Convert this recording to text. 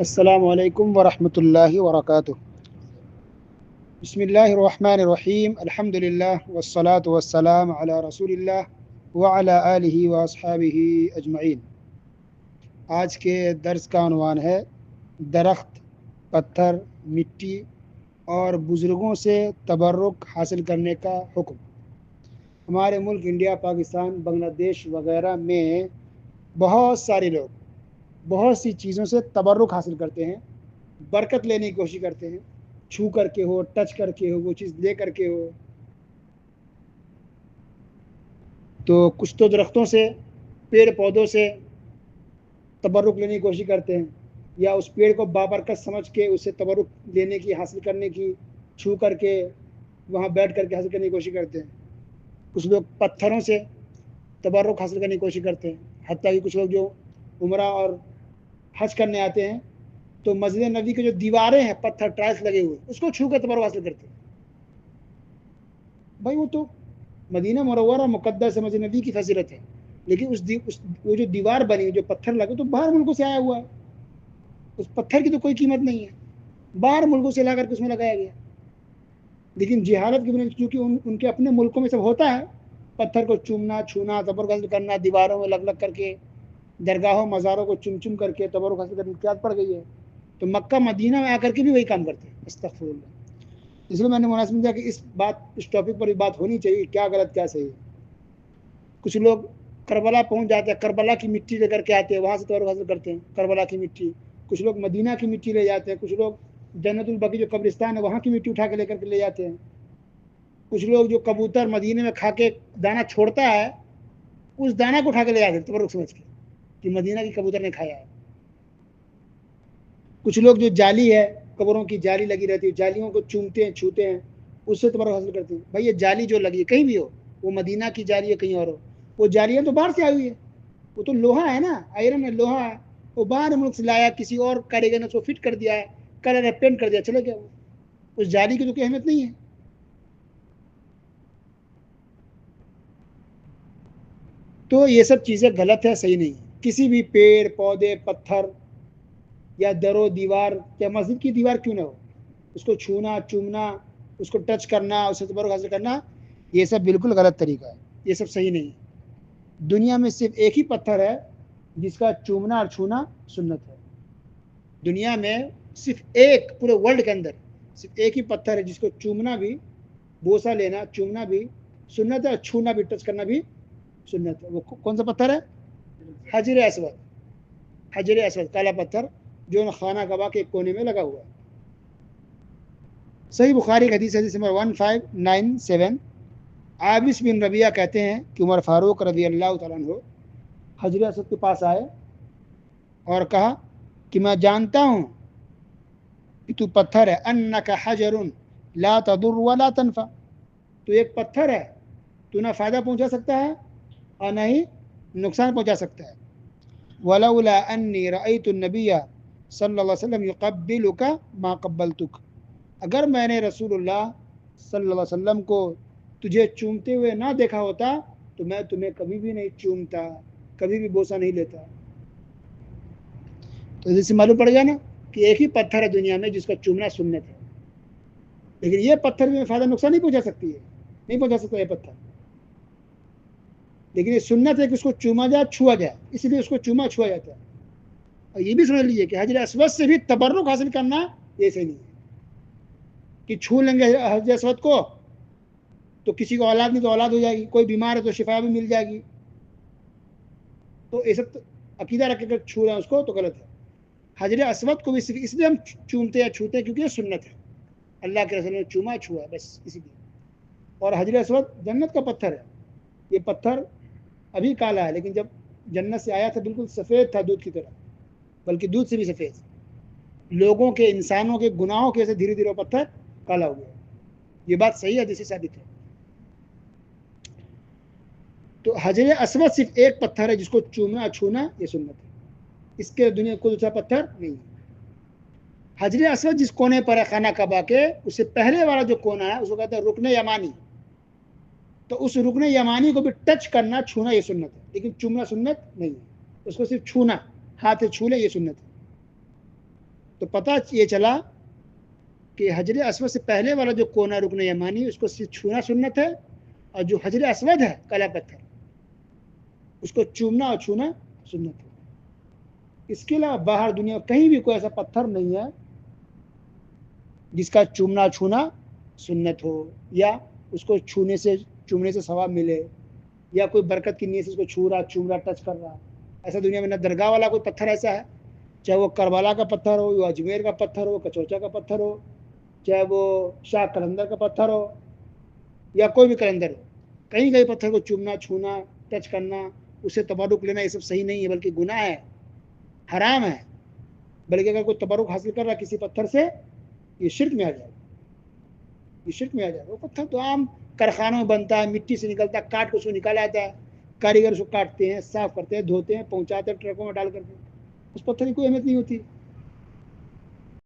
السلام علیکم ورحمۃ اللہ وبرکاتہ۔ بسم اللہ الرحمن الرحیم، الحمد للہ والصلاة والسلام علی رسول اللہ وعلی آلہ واصحابہ اجمعین۔ آج کے درس کا عنوان ہے درخت، پتھر، مٹی اور بزرگوں سے تبرک حاصل کرنے کا حکم۔ ہمارے ملک انڈیا، پاکستان، بنگلہ دیش وغیرہ میں بہت سارے لوگ بہت سی چیزوں سے تبرک حاصل کرتے ہیں، برکت لینے کی کوشش کرتے ہیں، چھو کر کے ہو، ٹچ کر کے ہو، وہ چیز لے کر کے ہو۔ تو کچھ تو درختوں سے، پیڑ پودوں سے تبرک لینے کی کوشش کرتے ہیں، یا اس پیڑ کو بابرکت سمجھ کے اس سے تبرک لینے کی، حاصل کرنے کی، چھو کر کے وہاں بیٹھ کر کے حاصل کرنے کی کوشش کرتے ہیں۔ کچھ لوگ پتھروں سے تبرک حاصل کرنے کی کوشش کرتے ہیں، حتیٰ کہ کچھ لوگ جو عمرہ اور حج کرنے آتے ہیں تو مسجد نبی کے جو دیواریں ہیں، پتھر ٹائلس لگے ہوئے، اس کو چھو کر تبرک حاصل کرتے ہیں۔ بھائی وہ تو مدینہ منورہ مقدس مسجد نبی کی فضیلت ہے، لیکن وہ جو دیوار بنی، جو پتھر لگے، تو باہر ملکوں سے آیا ہوا ہے، اس پتھر کی تو کوئی قیمت نہیں ہے، باہر ملکوں سے لا کر کے اس میں لگایا گیا۔ لیکن جہالت کی بنا، کیونکہ ان کے اپنے ملکوں میں سب ہوتا ہے، پتھر کو چومنا، چھونا، تبرک حاصل کرنا، دیواروں میں لگ کر کے، درگاہوں مزاروں کو چم کر کے تبرک حاصل کرنے کی عادت پڑ گئی ہے۔ تو مکہ مدینہ میں آ کر کے بھی وہی کام کرتے ہیں، استغفر اللہ۔ اس لیے میں نے مناسب سمجھا کہ اس ٹاپک پر بات ہونی چاہیے، کیا غلط کیا صحیح ہے۔ کچھ لوگ کربلا پہنچ جاتے ہیں، کربلا کی مٹی لے کر کے آتے ہیں، وہاں سے تبرک حاصل کرتے ہیں، کربلا کی مٹی۔ کچھ لوگ مدینہ کی مٹی لے جاتے ہیں، کچھ لوگ جنت البقیع جو قبرستان ہے وہاں کی مٹی اٹھا کے لے کر کے لے جاتے ہیں۔ کچھ لوگ جو کبوتر مدینے میں کھا کے دانہ چھوڑتا ہے، اس دانہ کو اٹھا کے لے جاتے ہیں تبرک سمجھ کے کہ مدینہ کی کبوتر نے کھایا ہے۔ کچھ لوگ جو جالی ہے، قبروں کی جالی لگی رہتی ہے، جالیوں کو چومتے ہیں، چھوتے ہیں، اس سے تبرک حاصل کرتے ہیں۔ بھائی یہ جالی جو لگی ہے کہیں بھی ہو، وہ مدینہ کی جالی ہے کہیں اور ہو، وہ جالیاں تو باہر سے آئی ہوئی ہے، وہ تو لوہا ہے نا، آئرن ہے، لوہا ہے، وہ باہر ملک سے لایا، کسی اور کاریگر نے اس کو فٹ کر دیا ہے، کلر ہے، پینٹ کر دیا، چلے گیا۔ وہ اس جالی کی تو کوئی اہمیت نہیں ہے۔ تو یہ سب چیزیں غلط ہے، صحیح نہیں ہے۔ کسی بھی پیڑ پودے، پتھر یا در و دیوار، یا مسجد کی دیوار کیوں نہ ہو، اس کو چھونا، چومنا، اس کو ٹچ کرنا، اس سے تبرک حاصل کرنا، یہ سب بالکل غلط طریقہ ہے، یہ سب صحیح نہیں ہے۔ دنیا میں صرف ایک ہی پتھر ہے جس کا چومنا اور چھونا سنت ہے۔ دنیا میں صرف ایک، پورے ورلڈ کے اندر صرف ایک ہی پتھر ہے جس کو چومنا بھی، بوسہ لینا، چومنا بھی سنت ہے، اور چھونا بھی، ٹچ کرنا بھی سنت ہے۔ وہ کون سا پتھر ہے؟ حجر اسود۔ حجر اسود، کالا پتھر جو خانہ کعبہ کے ایک کونے میں لگا ہوا ہے۔ صحیح بخاری کی حدیث نمبر 1597، عابس بن ربیعہ کہتے ہیں کہ عمر فاروق رضی اللہ تعالیٰ عنہ حجر اسود کے پاس آئے اور کہا کہ میں جانتا ہوں کہ تو پتھر ہے، انک حجر لا تضر ولا تنفع، تو ایک پتھر ہے، تو نہ فائدہ پہنچا سکتا ہے اور نہ ہی نقصان پہنچا سکتا ہے۔ ولولا انی رأیت النبی صلی اللہ علیہ وسلم یقبلک ما قبلتک، اگر میں نے رسول اللہ صلی اللہ علیہ وسلم کو تجھے چومتے ہوئے نہ دیکھا ہوتا تو میں تمہیں کبھی بھی نہیں چومتا، کبھی بھی بوسہ نہیں لیتا۔ تو اس سے معلوم پڑ گیا نا کہ ایک ہی پتھر ہے دنیا میں جس کا چومنا سنت ہے، لیکن یہ پتھر میں فائدہ نقصان نہیں پہنچا سکتی ہے، نہیں پہنچا سکتا یہ پتھر، لیکن یہ سنت ہے کہ اس کو چوما جائے، چھوا جائے، اس لیے اس کو چوما چھوا جاتا ہے۔ اور یہ بھی سمجھ لیجیے کہ حجر اسود سے بھی تبرک حاصل کرنا یہ صحیح نہیں ہے کہ چھو لیں گے حجر اسود کو تو کسی کو اولاد نہیں تو اولاد ہو جائے گی، کوئی بیمار ہے تو شفا بھی مل جائے گی، تو یہ سب عقیدہ رکھ کر چھو رہے ہیں اس کو تو غلط ہے۔ حجر اسود کو بھی صرف اس لیے ہم چومتے یا چھوتے ہیں کیونکہ یہ سنت ہے، اللہ کے رسول نے چوما چھوا ہے، بس اسی لیے۔ اور حجر اسود جنت کا پتھر ہے، یہ پتھر ابھی کالا ہے لیکن جب جنت سے آیا تھا بالکل سفید تھا، دودھ کی طرح، بلکہ دودھ سے بھی سفید۔ لوگوں کے، انسانوں کے گناہوں کی وجہ سے دھیرے دھیرے وہ پتھر کالا ہو گیا، یہ بات صحیح ہے، جسے ثابت ہے۔ تو حجر اسود صرف ایک پتھر ہے جس کو چومنا چھونا یہ سنت ہے، اس کے دنیا کوئی دوسرا پتھر نہیں ہے۔ حجر اسود جس کونے پر ہے خانہ کعبہ کے، اس سے پہلے والا جو کونا ہے اس کو کہتے ہیں رکن یمانی، تو اس رکن یمانی کو بھی ٹچ کرنا، چھونا یہ سنت ہے، لیکن چومنا سنت نہیں ہے، اس کو صرف چھونا، ہاتھ سے چھو لے یہ سنت ہے۔ تو پتہ یہ چلا کہ حجر اسود سے پہلے والا جو کونا رکن یمانی اس کو صرف چھونا سنت ہے، اور جو حجر اسود ہے کالا پتھر اس کو چومنا اور چھونا سنت ہے۔ اس کے علاوہ باہر دنیا میں کہیں بھی کوئی ایسا پتھر نہیں ہے جس کا چومنا چھونا سنت ہو، یا اس کو چومنے سے ثواب ملے، یا کوئی برکت کی نیت سے اس کو چھو رہا چوم رہا ٹچ کر رہا۔ ایسا دنیا میں نہ درگاہ والا کوئی پتھر ایسا ہے، چاہے وہ کربلا کا پتھر ہو، یا اجمیر کا پتھر ہو، کچوچا کا پتھر ہو، چاہے وہ شاہ قلندر کا پتھر ہو، یا کوئی بھی قلندر ہو، کہیں پتھر کو چومنا چھونا ٹچ کرنا اسے تبرک لینا یہ سب صحیح نہیں ہے، بلکہ گناہ ہے، حرام ہے۔ بلکہ اگر کوئی تبرک حاصل کر رہا ہے کسی پتھر سے، یہ شرک میں آ جائے، یہ شرک میں آ جائے۔ وہ پتھر تو عام کارخانوں میں بنتا ہے، مٹی سے نکلتا ہے، کاٹ کے اس کو نکالا جاتا ہے، کاریگر اس کو کاٹتے ہیں، صاف کرتے ہیں، دھوتے ہیں، پہنچاتے ہیں ٹرکوں میں ڈال کر کے، اس پتھر کی کوئی اہمیت نہیں ہوتی۔